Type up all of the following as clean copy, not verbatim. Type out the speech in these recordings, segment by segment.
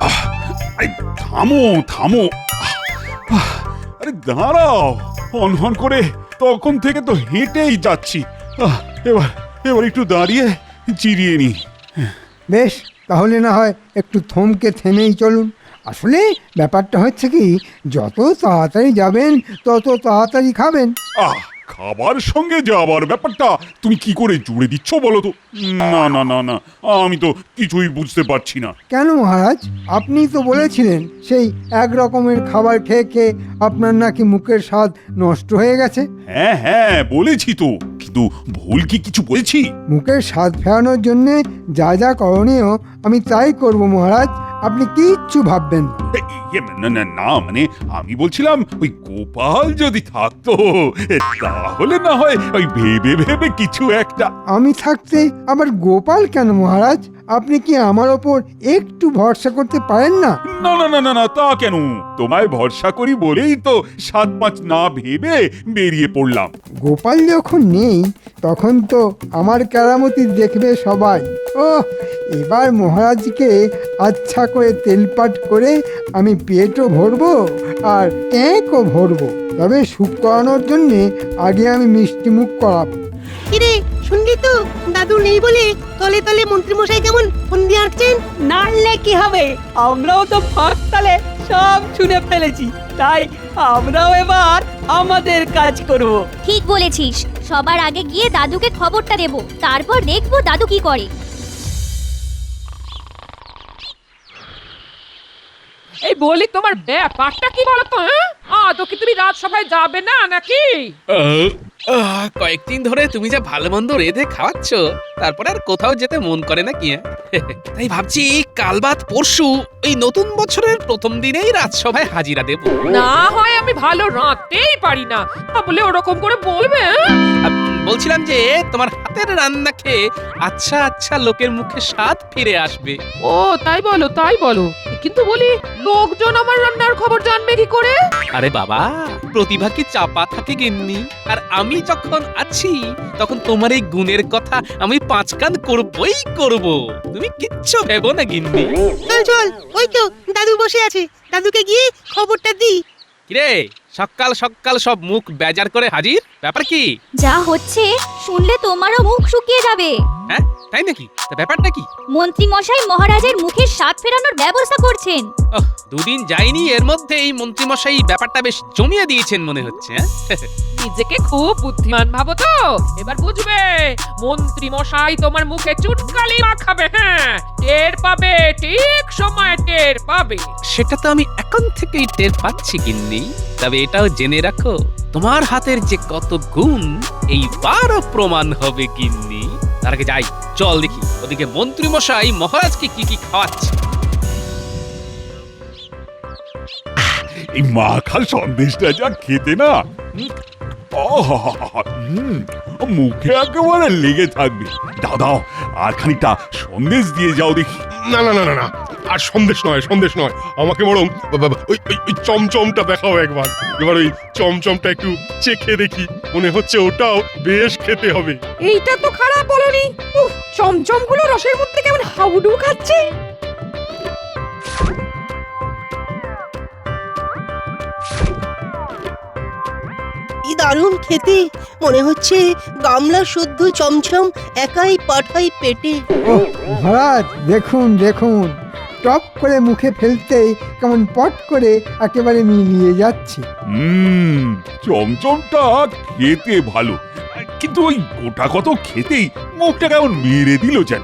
আরে থামো থামো, আরে দাঁড়াও, হন করে তখন থেকে তো হেঁটেই যাচ্ছি। এবার এবার একটু দাঁড়িয়ে জিরিয়ে নি। বেশ, তাহলে না হয় একটু থমকে থেমেই চলুন। আসলে ব্যাপারটা হচ্ছে কি, যত তাড়াতাড়ি যাবেন তত তাড়াতাড়ি খাবেন। খাবার সঙ্গে যাবার ব্যাপারটা তুমি কি করে জুড়ে দিচ্ছ বলো তো? না না না না, আমি তো কিছুই বুঝতে পারছি না। কেন মহারাজ, আপনি তো বলেছিলেন সেই এক রকমের খাবার খেয়ে খেয়ে আপনার নাকি মুখের স্বাদ নষ্ট হয়ে গেছে। হ্যাঁ হ্যাঁ বলেছি তো, কিন্তু ভুল কি কিছু বলেছি? মুখের স্বাদ ফেরানোর জন্য যা যা করণীয় আমি তাই করব মহারাজ, আপনি কিচ্ছু ভাববেন না। না না না, মানে আমি বলছিলাম ওই গোপাল যদি থাকতো তাহলে না হয় ওই ভেবে ভেবে কিছু একটা। আমি থাকতে আবার গোপাল কেন মহারাজ? আপনি কি আমার ওপর একটু ভরসা করতে পারেন না? না না না না না, তা কেন? তোমায় ভরসা করি বলেই তো ৭-৫ না ভেবে বেরিয়ে পড়লাম। গোপাল যখন নেই তখন তো আমার কেরামতি দেখবে সবাই। ও, এবার মহারাজকে আচ্ছা করে তেলপাট করে আমি পেটও ভরবো আর ট্যাঁকও ভরবো। তবে সুখ করানোর জন্যে আগে আমি মিষ্টি মুখ করাবো। কিরে, শুনলি তো দাদু নেই বলে তলে তলে মন্ত্রীমশাই কেমন ফন্দি আঁটছেন। নাড়লে কি হবে, আমরাও তো ফাঁক তালে সব শুনে ফেলেছি, তাই আমরাও এবার আমাদের কাজ করব। ঠিক বলেছিস, সবার আগে গিয়ে দাদুকে খবরটা দেব, তারপর দেখবো দাদু কি করে। এই বলি, তোমার ব্যাপারটা কি বলতো? তো কি তুমি রাজসভায় যাবে না নাকি? কয়েকদিন ধরে তুমি যা ভালো মন্দ রেঁধে খাওয়াচ্ছ, তারপর আর কোথাও যেতে মন করে না কি? তাই ভাবছি কাল বাদ পরশু এই নতুন বছরের প্রথম দিনেই রাজসভায় হাজিরা দেব। না হয় আমি ভালো রাঁধতেই পারি না, বলে ওরকম করে বলবে? বলছিলাম যে তোমার হাতের রান্না খেয়ে আচ্ছা আচ্ছা লোকের মুখে স্বাদ ফিরে আসবে। ও তাই বলো, তাই বলো, কিন্তু বলি লোকজন আমার রান্নার খবর জানবে কি করে? আরে বাবা, প্রতিভা কি চাপা থাকে গিন্নি? আর আমি যখন আছি তখন তোমার এই গুণের কথা আমি ৫ কান করবই করব, তুমি কিচ্ছু ভেবো না গিন্নি। চল চল, ওই তো দাদু বসে আছে, দাদুকে গিয়ে খবরটা দি। কিরে, সকাল সকাল সব মুখ বেজার করে হাজির, ব্যাপার কি? যা হচ্ছে শুনলে তোমারও মুখ শুকিয়ে যাবে। হ্যাঁ তাই নাকি? তা ব্যাপারটা কি? মন্ত্রী মশাই মহারাজের মুখের স্বাদ ফেরানোর ব্যবস্থা করছেন। দুদিন যায়নি, এর মধ্যে এই মন্ত্রীমশাই ব্যাপারটা বেশ জমিয়ে দিয়েছেন মনে হচ্ছে। নিজেকে খুব বুদ্ধিমান ভাবো তো, এবার বুঝবে মন্ত্রী মশাই তোমার মুখে চুটকালি মাখাবে। হ্যাঁ, টের পাবে, ঠিক সময় টের পাবে। সেটা তো আমি এখন থেকেই টের পাচ্ছি গিন্নি, তবে এটাও জেনে রাখো তোমার হাতের যে কত গুণ এইবারও প্রমাণ হবে গিন্নি। তার আগে যাই, চল দেখি ওদিকে মন্ত্রী মশাই মহারাজকে কি কি খাওয়াচ্ছে। এই মাখা সন্দেশটা যা খেতে না, মুখে একেবারে লেগে থাকবে। দাদাও আর খানিকটা সন্দেশ দিয়ে যাও দেখি। না না না না না, আর সন্দেশ নয়, সন্দেশ নয়, আমাকে বরং ওই ওই চমচমটা দেখাও একবার। এবার ওই চমচমটা একটু চেখে দেখি, মনে হচ্ছে ওটাও বেশ খেতে হবে। এইটা তো খারাপ বলনি, চমচমগুলো রসের মধ্যে কেমন হাউডু খাচ্ছে। কি দারুণ খেতে, মনে হচ্ছে গামলা শুদ্ধ চমচম একাই পাঠাই পেটে। ও মহারাজ, দেখুন দেখুন, টপ করে মুখে ফেলতেই কেমন পট করে একেবারে মিলিয়ে যাচ্ছে। চমচমটা খেতে ভালো, কিন্তু ওই গোটা কত খেতেই মুখটা কেমন মেরে দিল যেন।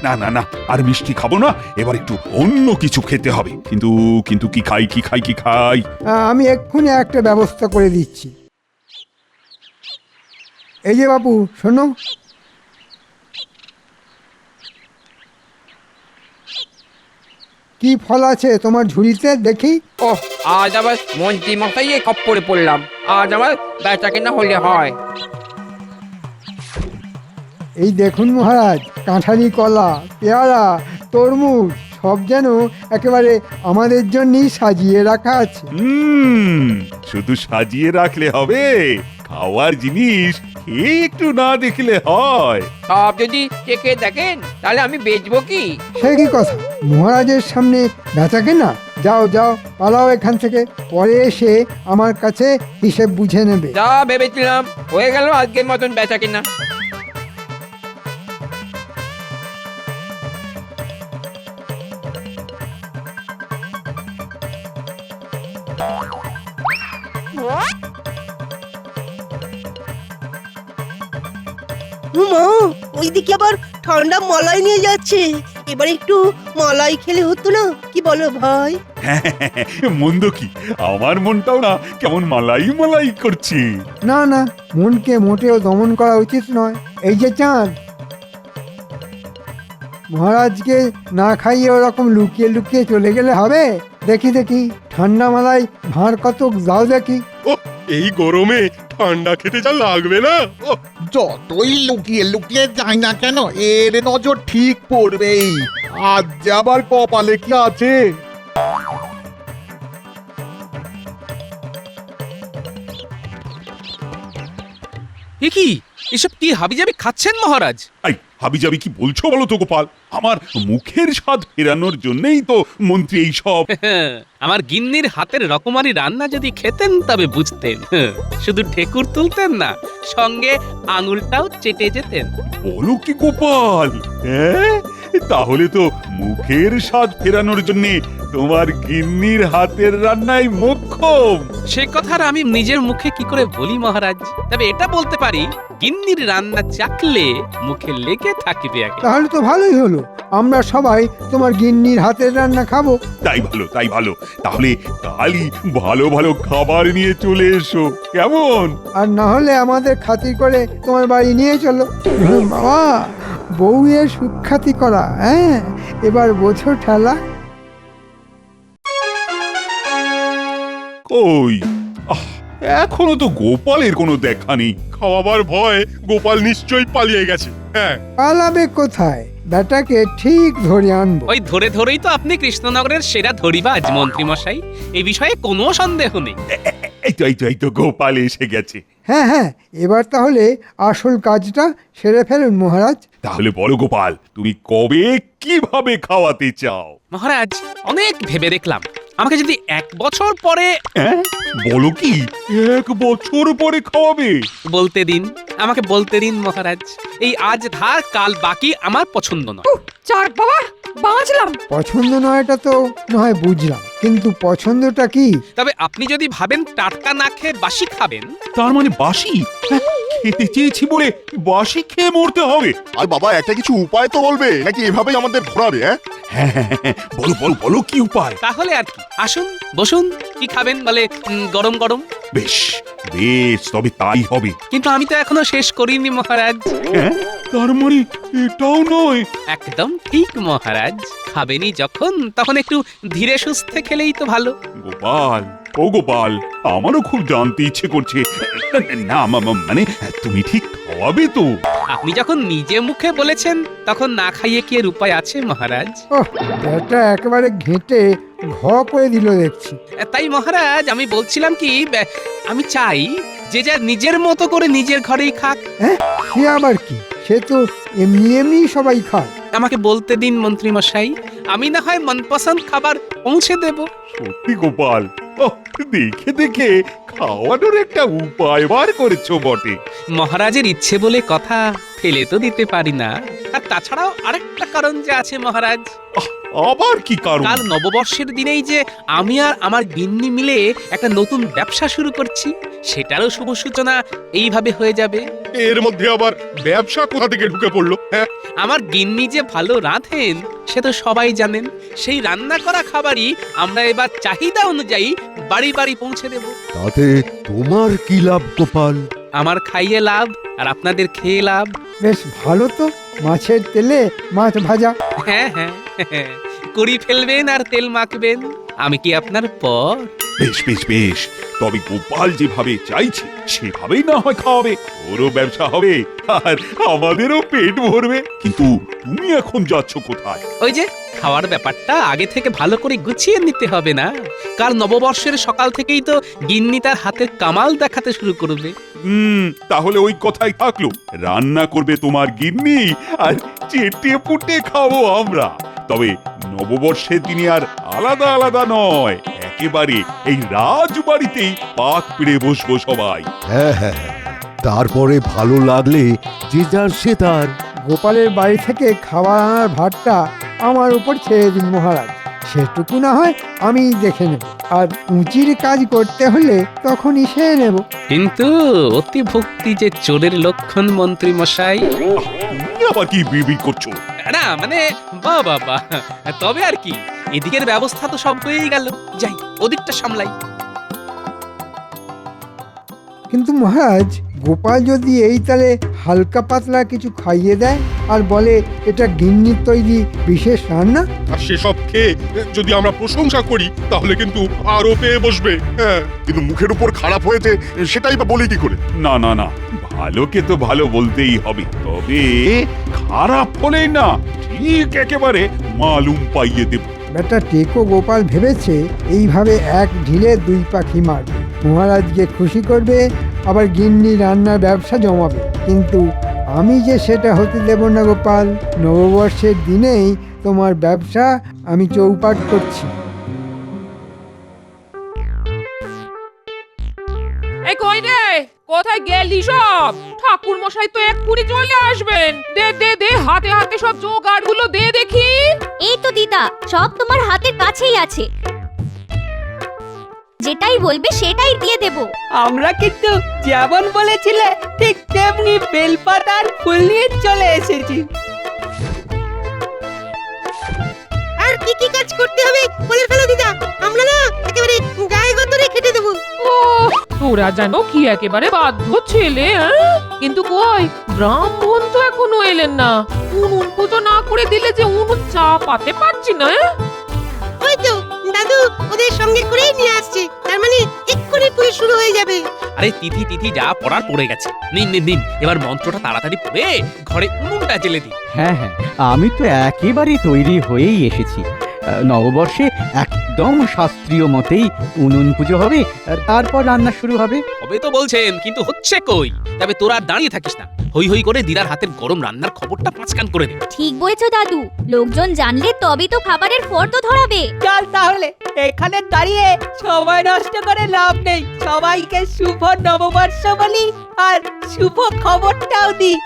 না না না, আর মিষ্টি খাবো না, এবার একটু অন্য কিছু খেতে হবে। কিন্তু কিন্তু কি খাই কি খাই কি খাই? আমি এক্ষুনি একটা ব্যবস্থা করে দিচ্ছি। এই যে বাবু, শোনো, কি ফল আছে তোমার ঝুড়িতে দেখি? ওহ, আজ আবার মন্ত্রী মশাইয়ে খপ্পরে পড়লাম, আজ আমার বেচা কেনা হলে হয়। এই দেখুন মহারাজ, কাঁঠালি কলা, পেয়ারা, তরমুজ সব যেন একেবারে আমাদের জন্যই সাজিয়ে রাখা আছে। শুধু সাজিয়ে রাখলে হবে, খাওয়ার জিনিস খেয়ে একটু না দেখলে হয়? সব যদি চেখে দেখেন তাহলে আমি বেচবো কি? সে কি কথা, মহারাজের সামনে বেচাকে না? যাও যাও, পালাও এখান থেকে, পরে এসে আমার কাছে হিসেব বুঝে নেবে। যা ভেবেছিলাম হয়ে গেল আজকের মতন বেচা কিনা। মা, ওইদিকে আবার ঠান্ডা মালাই নিয়ে যাচ্ছে। এবার একটু মালাই খেলে হতো না? কি বলো ভাই? মন্দ কি, আমার মনটাও না কেমন মালাই মালাই করছে। না না, মনকে মোটেও দমন করা উচিত নয়। এই যে চাঁদ, মহারাজকে না খাইয়ে ওরকম লুকিয়ে লুকিয়ে চলে গেলে হবে? দেখি দেখি, ঠান্ডা মালাই ভাঁড় কত দাও দেখি। ও, এই গরমে ঠান্ডা খেতে যা লাগবে না। ও, যতই লুকিয়ে লুকিয়ে যাই না কেন, এর নজর ঠিক পড়বেই। আজ যে আবার কপালে কি আছে? এ কি, এসব কি হাবিজাবি খাচ্ছেন মহারাজ? আই হাবিজাবি কি বলছো বলো তো গোপাল? আমার মুখের স্বাদ ফেরানোর জন্যই তো মন্ত্রী এই সব। আমার গিন্নির হাতের রকমারি রান্না যদি খেতেন তবে বুঝতেন। শুধু ঠেকুর তুলতেন না, সঙ্গে আঙুলটাও চেটে যেতেন। বলো কি গোপাল, হ্যাঁ? তাহলে তো মুখের স্বাদ ফেরানোর জন্য তোমার গিন্নির হাতের রান্নাই মোক্ষম। সে কথা আর আমি নিজের মুখে কি করে বলি মহারাজ? তবে এটা বলতে পারি, গিন্নির রান্না চাকলে মুখে লেগে থাকবে আগে। তাহলে তো ভালোই হলো, আমরা সবাই তোমার গিন্নির হাতের রান্না খাবো। তাই ভালো, তাই ভালো। তাহলে কালই ভালো ভালো খাবার নিয়ে চলে এসো, কেমন? আর না হলে আমাদের খাতির করে তোমার বাড়ি নিয়ে চলো। বাবা, বউয়ের সুখ্যাতি করা, হ্যাঁ, এবার বোঝো ঠেলা। কই, এখনো তো গোপালের কোনো দেখা নেই। খাওয়াবার ভয় গোপাল নিশ্চয়ই পালিয়ে গেছে। হ্যাঁ, পালাবে কোথায়? বেটাকে ঠিক ধরে আনবো। ওই ধরে ধরেই তো আপনি কৃষ্ণনগরের সেরা ধরিবাজ মন্ত্রী মশাই, এই বিষয়ে কোনো সন্দেহ নেই। এই তো গোপাল এসে গেছে। হ্যাঁ হ্যাঁ, এবার তাহলে আসল কাজটা সেরে ফেলুন মহারাজ। তাহলে বলো গোপাল, তুমি কবে কিভাবে খাওয়াতে চাও? মহারাজ, অনেক ভেবে দেখলাম, আমাকে যদি 1 বছর পরে, হ্যাঁ? বলো কি, 1 বছর পরে খাওয়াবে? বলতে দিন, আমাকে বলতে দিন মহারাজ। এই আজ ধার কাল বাকি আমার পছন্দ নয়। চার বাবা, বাঁচলাম। পছন্দ নয়টা তো নয় বুঝলাম, কিন্তু পছন্দটা কি? তবে আপনি যদি ভাবেন টাটকা না খেয়ে বাসি খাবেন। তার মানে বাসি? হ্যাঁ, খেতে চেয়েছি বলে বাসি খেয়ে মরতে হবে? আর বাবা, একটা কিছু উপায় তো বলবে, নাকি এভাবেই আমাদের ঘোরাবে? হ্যাঁ, বলো বলো বলো, কি উপায়? তাহলে আর কি, আসুন বসুন, কি খাবেন বলে? গরম গরম। বেশ বেশ, তবে তাই হবে। কিন্তু আমি তো এখনো শেষ করিনি মহারাজ। হ্যাঁ, তার মানে এটাও নয়? একদম ঠিক মহারাজ, খাবেনই যখন তখন একটু ধীরে সুস্থে খেলেই তো ভালো। গোপাল, ও গোপাল, আমারও খুব জানতে ইচ্ছে করছে। না মানে তুমি ঠিক খাওয়াবে তো? আপনি যখন নিজে মুখে বলেছেন, তখন না খাইয়ে কি এর উপায় আছে মহারাজ? ওহ, বেটা একেবারে ঘেঁটে ঘ করে দিল দেখছি। তাই মহারাজ, আমি বলছিলাম কি, আমি চাই যে যা নিজের মতো করে নিজের ঘরেই খাক। হ্যাঁ, সে আবার কি? সে তো এমনি এমনি সবাই খায়। আমাকে বলতে দিন মন্ত্রী মশাই, আমি না হয় মনপসন্দ খাবার পৌঁছে দেব। সত্যি গোপাল, দেখে দেখে খাওয়ানোর একটা উপায় বার করেছো বটে। মহারাজের ইচ্ছে বলে কথা, ফেলে তো দিতে পারি না। আর তাছাড়াও আরেকটা কারণ যে আছে মহারাজ। আবার কি কারণ? কাল নববর্ষের দিনেই যে আমি আর আমার গিন্নি মিলে একটা নতুন ব্যবসা শুরু করছি, সেটারও শুভ সূচনা এইভাবে হয়ে যাবে। এর মধ্যে আবার ব্যবসা কোথা থেকে ঢুকে পড়লো? হ্যাঁ, আমার গিন্নি যে ভালো রাঁধেন সে তো সবাই জানেন। সেই রান্না করা খাবারই আমরা এবার চাহিদা অনুযায়ী বাড়ি বাড়ি পৌঁছে দেব। তাতে তোমার কি লাভ গোপাল? আমার খাইয়ে লাভ, আর আপনাদের খেয়ে লাভ। বেশ ভালো তো, মাছের তেলে মাছ ভাজা। হ্যাঁ হ্যাঁ, করি ফেলবেন আর তেল মাখবেন, আমি কি আপনার পর? বেশ বেশ বেশ, তবে গোপাল যেভাবে চাইছে সেভাবেই না হয় খাওয়াবে। ওরও ব্যবসা হবে আর আমাদেরও পেট ভরবে। কিন্তু তুমি এখন যাচ্ছ কোথায়? ওই যে খাওয়ার ব্যাপারটা আগে থেকে ভালো করে গুছিয়ে নিতে হবে না? কাল নববর্ষের সকাল থেকেই তো গিন্নি তার হাতের কামাল দেখাতে শুরু করবে। তাহলে ওই কথাই থাকলো, রান্না করবে তোমার গিন্নি আর চেটে পুটে খাবো আমরা। তবে নববর্ষের দিনে আর আলাদা আলাদা নয়, একেবারে এই রাজবাড়িতেই পাক পেড়ে বসবো সবাই। হ্যাঁ হ্যাঁ হ্যাঁ। তারপরে ভালো লাগলে যে যার সে তার। গোপালের বাড়ি থেকে খাবার আনার ভারটা আমার উপর ছেড়ে দিন মহারাজ, সেটুকু না হয় আমি দেখে নেব, আর উঁচির কাজ করতে হলে তখনই সেরে নেব। কিন্তু অতি ভক্তি যে চোরের লক্ষণ মন্ত্রী মশাই। তুমি আবার কি বিড়বিড় করছো? না মানে বাবা, তবে আর কি, এদিকের ব্যবস্থা তো সব হয়েই গেল, যাই ওদিকটা সামলাই। কিন্তু মহারাজ, গোপাল যদি এই তালে হালকা পাতলা কিছু খাইয়ে দেয় আর বলে এটা গিন্নির তৈরি বিশেষ রান্না, আর সেসব খেয়ে যদি আমরা প্রশংসা করি তাহলে কিন্তু আরো পেয়ে বসবে। হ্যাঁ, কিন্তু মুখের উপর খারাপ হয়েছে সেটাই বা বলি কি করে? না না না, ভালোকে তো ভালো বলতেই হবে, তবে খারাপ হলেই না ঠিক একেবারে মালুম পাইয়ে দেব। বেটা টেকো গোপাল ভেবেছে এইভাবে এক ঢিলে দুই পাখি মারবে, মহারাজকে খুশি করবে আবার গিন্নি রান্নার ব্যবসা জমাবে। কিন্তু আমি যে সেটা হতে দেব না গোপাল, নববর্ষের দিনেই তোমার ব্যবসা আমি চৌপাট করছি। এই কই রে, কোথায় গেলি সব? ঠাকুর মশাই তো এক্ষুনি চলে আসবেন। দে দে দে, হাতে হাতে সব জোগাড় গুলো দে দেখি। এই তো দিদা, সব তোমার হাতের কাছেই আছে, যেটাই বলবে সেটাই দিয়ে দেব। আমরা কিন্তু যেমন বলেছিলে ঠিক তেমনি বেলপাতা আর ফুল নিয়ে চলে এসেছি। আর কি কি কাজ করতে হবে বলে ফেলো দিদা, আমরা না একেবারে গায়ে গতরে খেটে দেবো। ও, তোরা জানো কি একেবারে বাধ্য ছেলে। কিন্তু কই, ব্রাহ্মণ তো এখনো এলেন না। উনুন পুজো না করে দিলে যে উনুন চাপাতে পারছি না। ওই তো দাদু ওদের সঙ্গে করেই নিয়ে আসছে, তার মানে এক্ষুনি পুজো শুরু হয়ে যাবে। আরে তিথি তিথি যা পড়ার পড়ে গেছে, নিন নিন নিন, এবার মন্ত্রটা তাড়াতাড়ি পড়ে ঘরে উনুনটা জ্বেলে দিন। হ্যাঁ হ্যাঁ, আমি তো একেবারে তৈরি হয়েই এসেছি। নববর্ষে একদম শাস্ত্রীয় মতেই উনুন পুজো হবে, আর তারপর রান্না শুরু হবে। হবে তো বলছেন, কিন্তু হচ্ছে কই? তবে তোরা আর দাঁড়িয়ে থাকিস না, হই হই করে দিদার হাতের গরম রান্নার খবরটা পাঁচকান করে দে। ঠিক বলেছো দাদু, লোকজন জানলে তবেই তো খাবারের ফর্দ ধরাবে। চল তাহলে, এখানে দাঁড়িয়ে সময় নষ্ট করে লাভ নেই, সবাইকে শুভ নববর্ষ বলি আর শুভ খবরটাও দিই।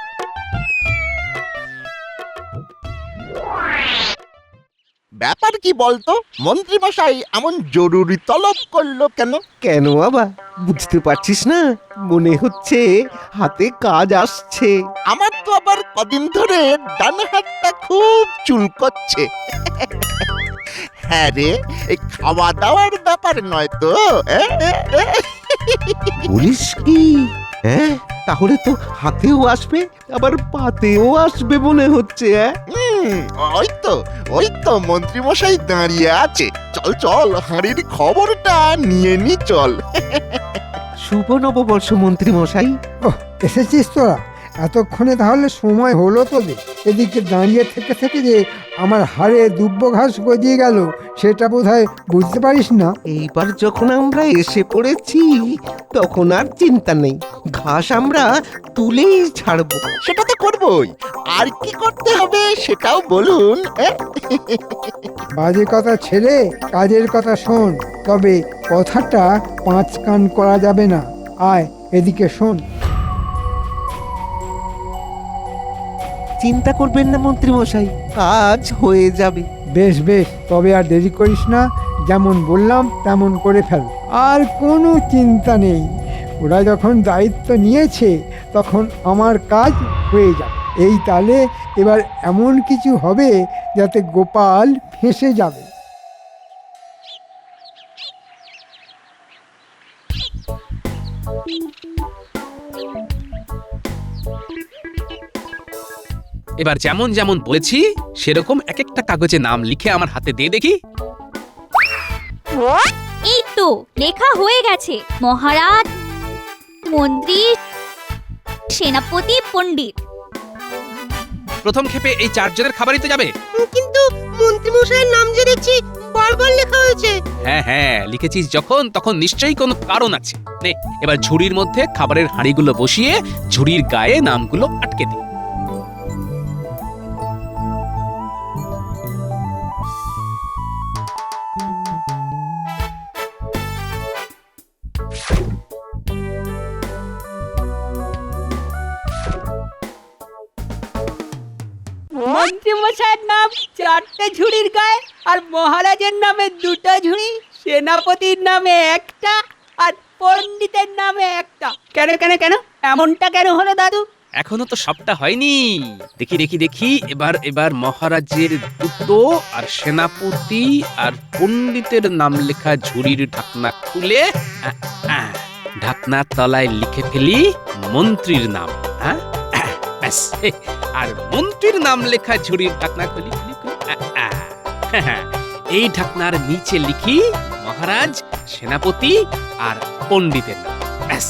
ব্যাপার কি বলতো, মন্ত্রী মশাই এমন জরুরি তলব করলো কেন? কেন বাবা, বুঝতে পারছিস না? মনে হচ্ছে হাতে কাজ আসছে। আমার তো আবার কদিন ধরে ডান হাতটা খুব চুলকচ্ছে। হ্যাঁ রে, এই খাওয়া দাওয়ার ব্যাপার নয় তো? বলিস কি? হ্যাঁ, তাহলে তো হাতেও আসবে আবার পাতেও আসবে মনে হচ্ছে। ওই তো মন্ত্রী মশাই দাঁড়িয়ে আছে। চল চল, হাঁড়ির খবরটা নিয়ে নি চল। শুভ নববর্ষ মন্ত্রী মশাই। ওহ, এসেছিস তোরা? এতক্ষণে তাহলে সময় হলো তোদের? এদিকে দাঁড়িয়ে থেকে থেকে যে আমার হাড়ে দুব্ব ঘাস গজিয়ে গেল সেটা বোধহয় বুঝতে পারিস না। এইবার যখন আমরা এসে পড়েছি তখন আর চিন্তা নেই, ঘাস আমরা তুলেই ছাড়বো। সেটা তো করবই, আর কি করতে হবে সেটাও বলুন। বাজে কথা ছেড়ে কাজের কথা শোন, তবে কথাটা পাঁচ কান করা যাবে না। আয় এদিকে শোন। চিন্তা করবেন না মন্ত্রী মশাই, কাজ হয়ে যাবে। বেশ বেশ, তবে আর দেরি করিস না, যেমন বললাম তেমন করে ফেল। আর কোনো চিন্তা নেই, ওরা যখন দায়িত্ব নিয়েছে তখন আমার কাজ হয়ে যাবে। এই তালে এবার এমন কিছু হবে যাতে গোপাল ফেঁসে যাবে। এবার যেমন যেমন বলেছি সেরকম এক একটা কাগজে নাম লিখে আমার হাতে দিয়ে দেখি। এই তো লেখা হয়ে গেছে, মহারাজ, মন্ত্রী, সেনাপতি, পণ্ডিত। প্রথম ক্ষেপে এই চারজনের খাবারই তো যাবে। কিন্তু মন্ত্রী মশাইয়ের নাম যে দেখছি বারবার লেখা হয়েছে। হ্যাঁ হ্যাঁ, লিখেছিস যখন তখন নিশ্চয়ই কোনো কারণ আছে। নে এবার ঝুড়ির মধ্যে খাবারের হাঁড়িগুলো বসিয়ে ঝুড়ির গায়ে নামগুলো আটকে দে। মন্ত্রী মশাইয়ের নাম 4টে ঝুড়ির গায়ে, আর মহারাজের নামে 2টো ঝুড়ি, সেনাপতির নামে 1টা, আর পণ্ডিতের নামে 1টা। কেন কেন কেন এমনটা কেন হলো দাদু? এখনো তো সবটা হয়নি। দেখি দেখি দেখি, এবার মহারাজের 2টো আর সেনাপতি আর পণ্ডিতের নাম লেখা ঝুড়ির ঢাকনা খুলে ঢাকনার তলায় লিখে ফেলি মন্ত্রীর নাম। হ্যাঁ ব্যাস, আর মন্ত্রীর নাম লেখা ঝুড়ির ঢাকনা খুলি খুলি খুলি। এই ঢাকনার নিচে লিখি মহারাজ, সেনাপতি আর পণ্ডিতের নাম। ব্যাস।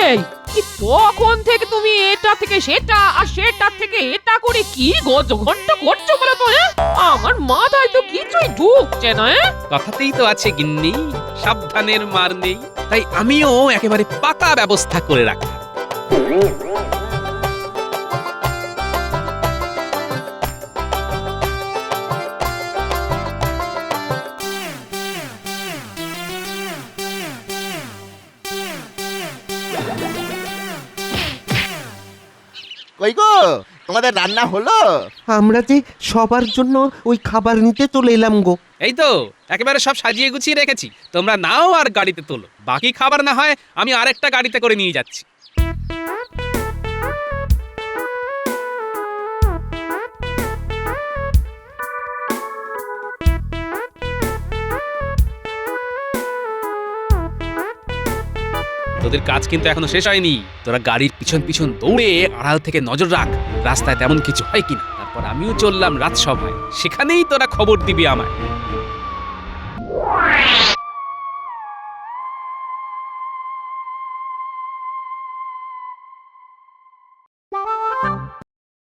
এই কি তখন থেকে তুমি এটা থেকে সেটা আর সেটা থেকে এটা করে কি গজঘণ্ট করছো বলো তো? আমার মাথায় তো কিছুই ঢুকছে না। কথাতেই তো আছে গিন্নি, সাবধানের মার নেই। তাই আমিও একেবারে পাকা ব্যবস্থা করে রাখলাম। কই গো, তোমাদের রান্না হলো? আমরা যে সবার জন্য ওই খাবার নিতে চলে এলাম গো। এই তো একেবারে সব সাজিয়ে গুছিয়ে রেখেছি, তোমরা নাও আর গাড়িতে তোলো। বাকি খাবার না হয় আমি আরেকটা গাড়িতে করে নিয়ে যাচ্ছি। তোদের কাজ কিন্তু এখনো শেষ হয়নি। তোরা গাড়ির পিছন পিছন দৌড়ে আড়াল থেকে নজর রাখ, রাস্তায় তেমন কিছু হয় কিনা। তারপর আমিও চললাম রাজসভায়, সেখানেই তোরা খবর দিবি আমায়।